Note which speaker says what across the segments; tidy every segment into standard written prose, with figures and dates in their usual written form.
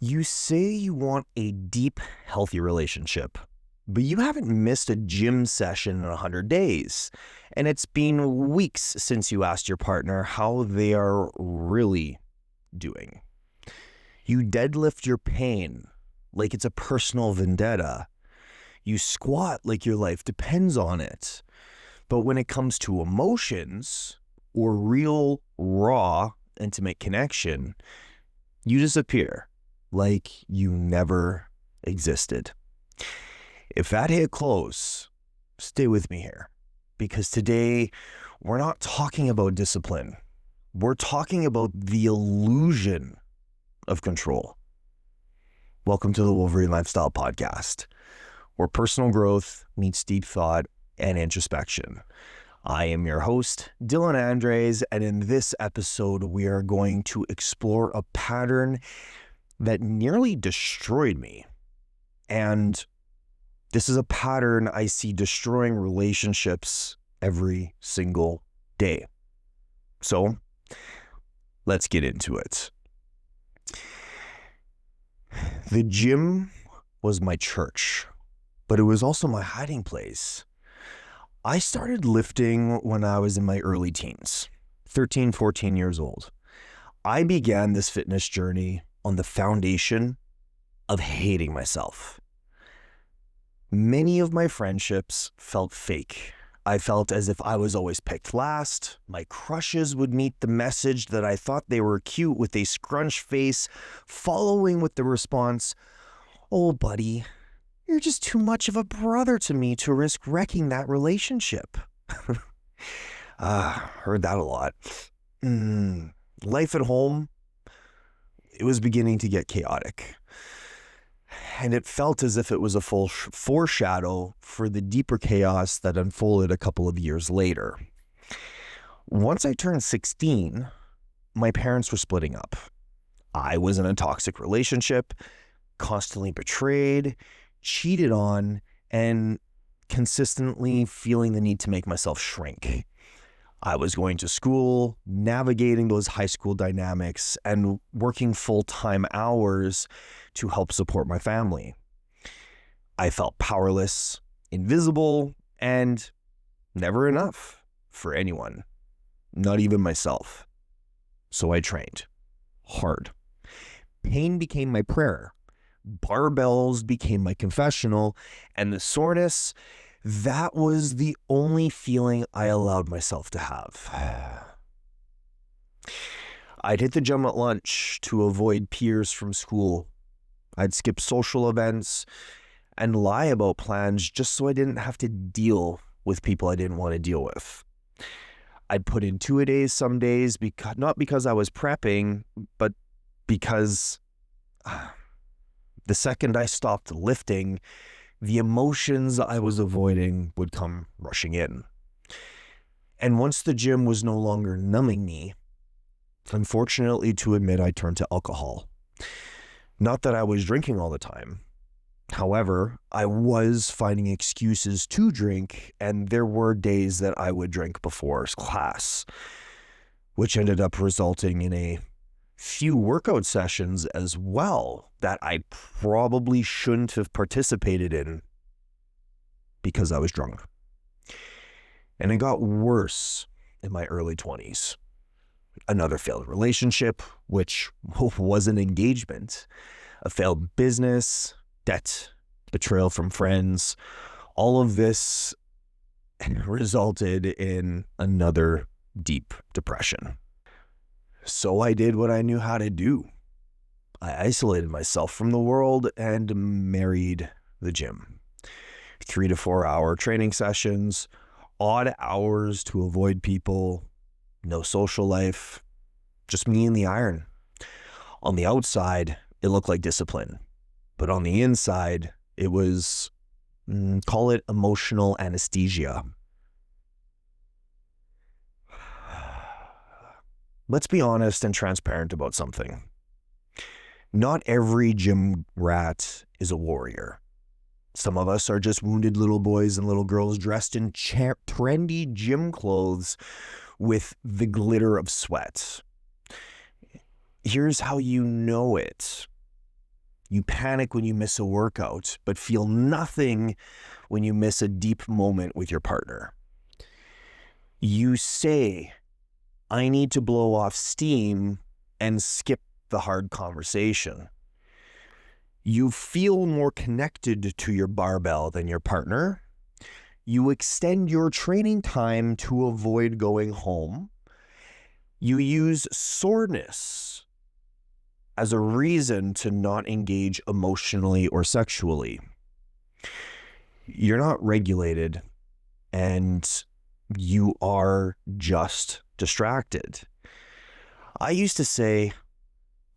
Speaker 1: You say you want a deep, healthy relationship, but you haven't missed a gym session in 100 days, and it's been weeks since you asked your partner how they are really doing. You deadlift your pain like it's a personal vendetta. You squat like your life depends on it. But when it comes to emotions or real, raw, intimate connection, you disappear like you never existed. If that hit close, stay with me here, because today we're not talking about discipline. We're talking about the illusion of control. Welcome to the Wolverine Lifestyle Podcast, where personal growth meets deep thought and introspection. I am your host, Dylan Andres, and in this episode, we are going to explore a pattern that nearly destroyed me. And this is a pattern I see destroying relationships every single day. So let's get into it. The gym was my church, but it was also my hiding place. I started lifting when I was in my early teens, 13, 14 years old. I began this fitness journey on the foundation of hating myself. Many of my friendships felt fake. I felt as if I was always picked last. My crushes would meet the message that I thought they were cute with a scrunched face, following with the response, "Oh, buddy, you're just too much of a brother to me to risk wrecking that relationship." Heard that a lot. Life at home, it was beginning to get chaotic. And it felt as if it was a full foreshadow for the deeper chaos that unfolded a couple of years later. Once I turned 16, my parents were splitting up. I was in a toxic relationship, constantly betrayed, cheated on, and consistently feeling the need to make myself shrink. I was going to school, navigating those high school dynamics, and working full-time hours to help support my family. I felt powerless, invisible, and never enough for anyone, not even myself. So I trained hard. Pain became my prayer. Barbells became my confessional, and the soreness, that was the only feeling I allowed myself to have. I'd hit the gym at lunch to avoid peers from school. I'd skip social events and lie about plans just so I didn't have to deal with people I didn't want to deal with. I'd put in 2-a-days some days, not because I was prepping, but because the second I stopped lifting, the emotions I was avoiding would come rushing in. And once the gym was no longer numbing me, unfortunately to admit, I turned to alcohol. Not that I was drinking all the time. However, I was finding excuses to drink, and there were days that I would drink before class, which ended up resulting in a few workout sessions as well that I probably shouldn't have participated in because I was drunk. And it got worse in my early 20s. Another failed relationship, which was an engagement, a failed business, debt, betrayal from friends. All of this resulted in another deep depression. So I did what I knew how to do. I isolated myself from the world and married the gym. 3 to 4 hour training sessions, odd hours to avoid people, no social life, just me and the iron. On the outside, it looked like discipline, but on the inside, it was, call it emotional anesthesia. Let's be honest and transparent about something. Not every gym rat is a warrior. Some of us are just wounded little boys and little girls dressed in trendy gym clothes with the glitter of sweat. Here's how you know it. You panic when you miss a workout, but feel nothing when you miss a deep moment with your partner. You say, I need to blow off steam and skip the hard conversation. You feel more connected to your barbell than your partner. You extend your training time to avoid going home. You use soreness as a reason to not engage emotionally or sexually. You're not regulated, and you are just distracted. I used to say,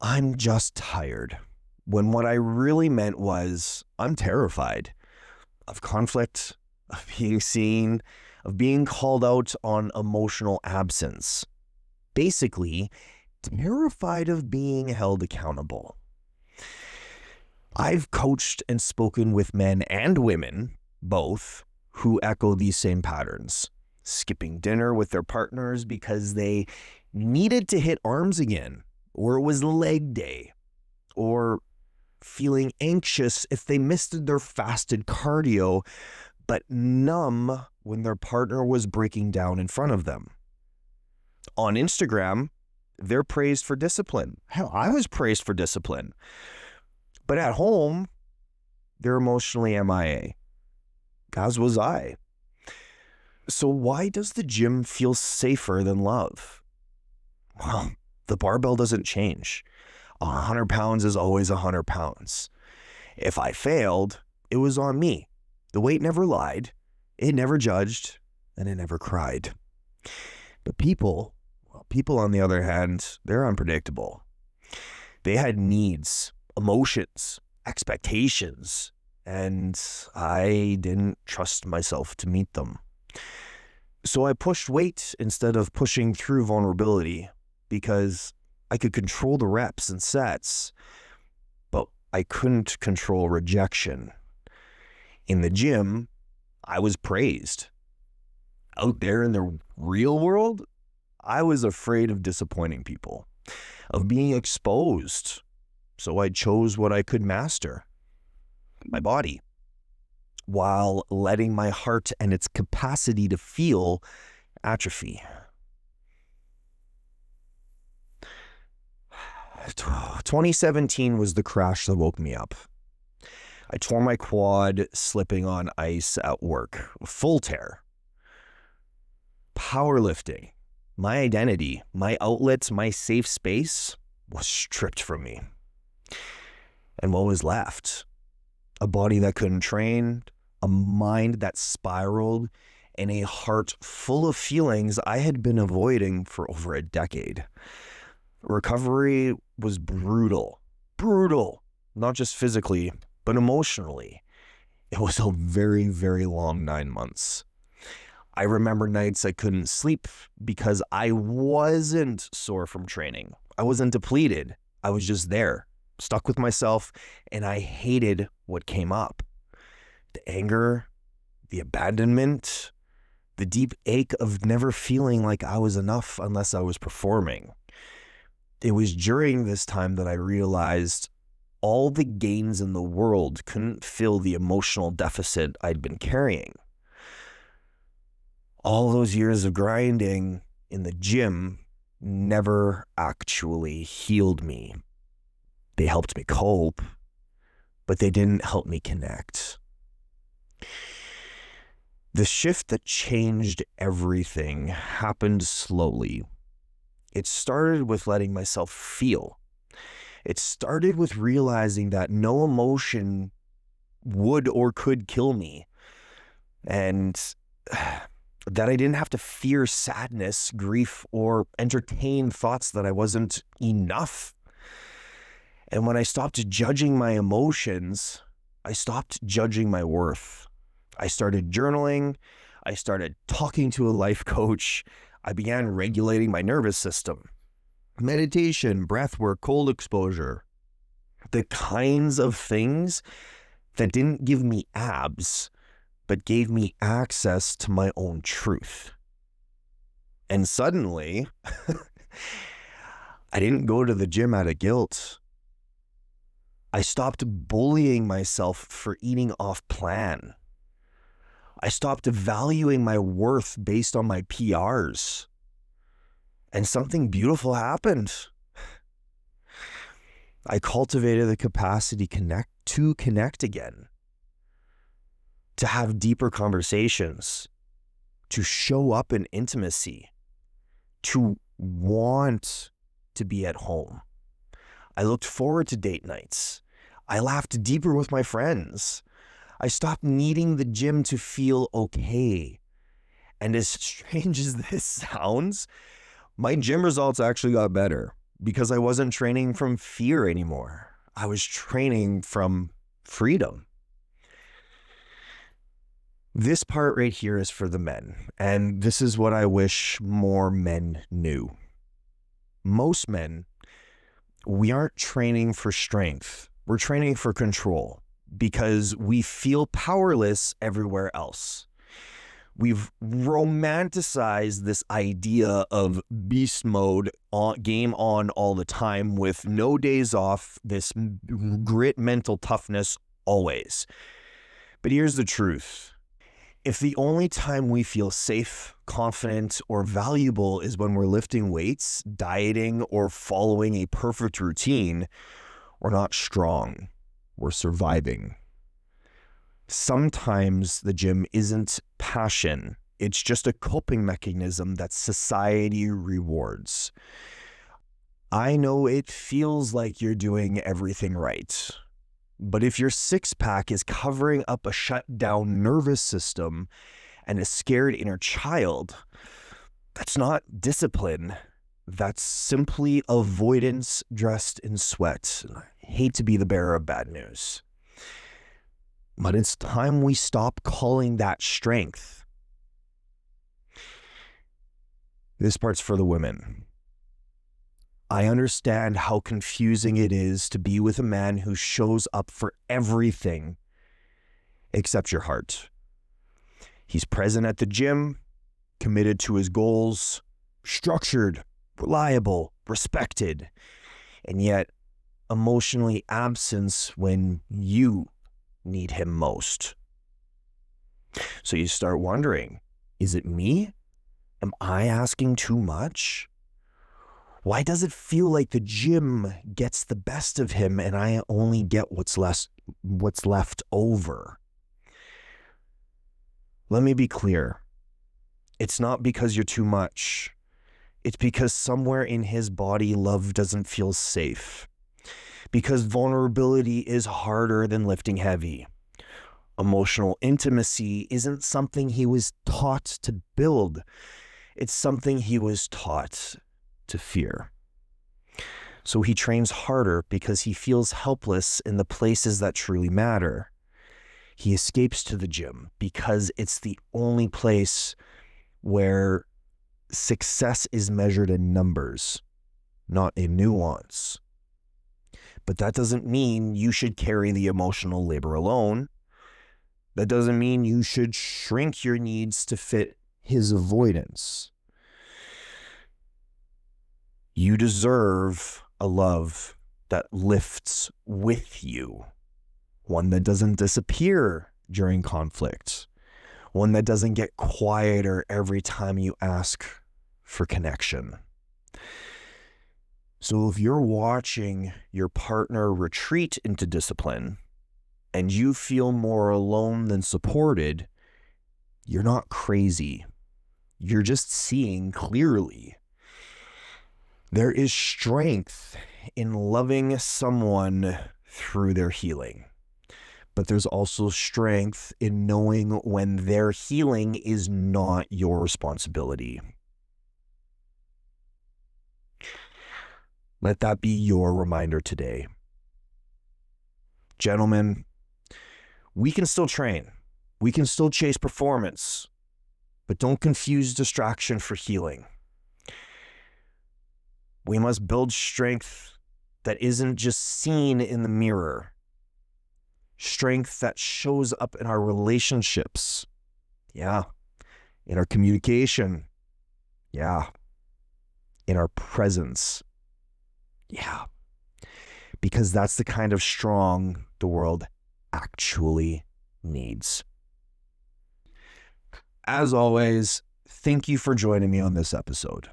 Speaker 1: I'm just tired, when what I really meant was, I'm terrified of conflict, of being seen, of being called out on emotional absence. Basically, terrified of being held accountable. I've coached and spoken with men and women, both, who echo these same patterns. Skipping dinner with their partners because they needed to hit arms again, or it was leg day, or feeling anxious if they missed their fasted cardio, but numb when their partner was breaking down in front of them. On Instagram, they're praised for discipline. Hell, I was praised for discipline. But at home, they're emotionally MIA, as was I. So why does the gym feel safer than love? Well, the barbell doesn't change. 100 pounds is always 100 pounds. If I failed, it was on me. The weight never lied, it never judged, and it never cried. But people on the other hand, they're unpredictable. They had needs, emotions, expectations, and I didn't trust myself to meet them. So I pushed weight instead of pushing through vulnerability because I could control the reps and sets, but I couldn't control rejection. In the gym, I was praised. Out there in the real world, I was afraid of disappointing people, of being exposed. So I chose what I could master, my body, while letting my heart and its capacity to feel atrophy. 2017 was the crash that woke me up. I tore my quad slipping on ice at work, full tear. Powerlifting, my identity, my outlets, my safe space was stripped from me. And what was left? A body that couldn't train, a mind that spiraled, and a heart full of feelings I had been avoiding for over a decade. Recovery was brutal, not just physically, but emotionally. It was a very, very long 9 months. I remember nights I couldn't sleep because I wasn't sore from training. I wasn't depleted. I was just there, stuck with myself, and I hated what came up. The anger, the abandonment, the deep ache of never feeling like I was enough unless I was performing. It was during this time that I realized all the gains in the world couldn't fill the emotional deficit I'd been carrying. All those years of grinding in the gym never actually healed me. They helped me cope, but they didn't help me connect. The shift that changed everything happened slowly. It started with letting myself feel. It started with realizing that no emotion would or could kill me, and that I didn't have to fear sadness, grief, or entertain thoughts that I wasn't enough. And when I stopped judging my emotions, I stopped judging my worth. I started journaling. I started talking to a life coach. I began regulating my nervous system. Meditation, breath work, cold exposure. The kinds of things that didn't give me abs, but gave me access to my own truth. And suddenly, I didn't go to the gym out of guilt. I stopped bullying myself for eating off plan. I stopped valuing my worth based on my PRs. And something beautiful happened. I cultivated the capacity to connect again, to have deeper conversations, to show up in intimacy, to want to be at home. I looked forward to date nights. I laughed deeper with my friends. I stopped needing the gym to feel okay. And as strange as this sounds, my gym results actually got better because I wasn't training from fear anymore. I was training from freedom. This part right here is for the men, and this is what I wish more men knew. Most men, we aren't training for strength. We're training for control because we feel powerless everywhere else. We've romanticized this idea of beast mode, game on all the time with no days off, this grit mental toughness always. But here's the truth. If the only time we feel safe, confident, or valuable is when we're lifting weights, dieting, or following a perfect routine, we're not strong. We're surviving. Sometimes the gym isn't passion. It's just a coping mechanism that society rewards. I know it feels like you're doing everything right. But if your six-pack is covering up a shut-down nervous system and a scared inner child, that's not discipline. That's simply avoidance dressed in sweat. I hate to be the bearer of bad news. But it's time we stop calling that strength. This part's for the women. I understand how confusing it is to be with a man who shows up for everything except your heart. He's present at the gym, committed to his goals, structured, reliable, respected, and yet emotionally absent when you need him most. So you start wondering, is it me? Am I asking too much? Why does it feel like the gym gets the best of him and I only get what's left over? Let me be clear. It's not because you're too much. It's because somewhere in his body, love doesn't feel safe. Because vulnerability is harder than lifting heavy. Emotional intimacy isn't something he was taught to build. It's something he was taught to fear. So he trains harder because he feels helpless in the places that truly matter. He escapes to the gym because it's the only place where success is measured in numbers, not in nuance. But that doesn't mean you should carry the emotional labor alone. That doesn't mean you should shrink your needs to fit his avoidance. You deserve a love that lifts with you, one that doesn't disappear during conflict, one that doesn't get quieter every time you ask for connection. So if you're watching your partner retreat into discipline and you feel more alone than supported, you're not crazy. You're just seeing clearly. There is strength in loving someone through their healing, but there's also strength in knowing when their healing is not your responsibility. Let that be your reminder today. Gentlemen, we can still train. We can still chase performance, but don't confuse distraction for healing. We must build strength that isn't just seen in the mirror. Strength that shows up in our relationships. Yeah. In our communication. Yeah. In our presence. Yeah. because that's the kind of strong the world actually needs. As always, thank you for joining me on this episode.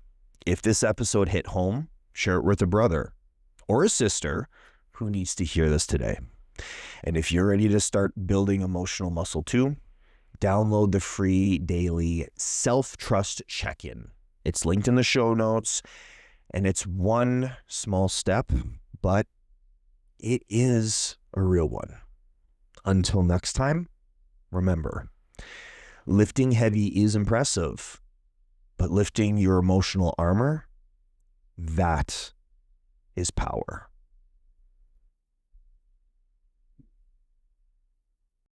Speaker 1: If this episode hit home, share it with a brother or a sister who needs to hear this today. And if you're ready to start building emotional muscle too, download the free daily self-trust check-in. It's linked in the show notes, and it's one small step, but it is a real one. Until next time, remember, lifting heavy is impressive, but lifting your emotional armor, that is power.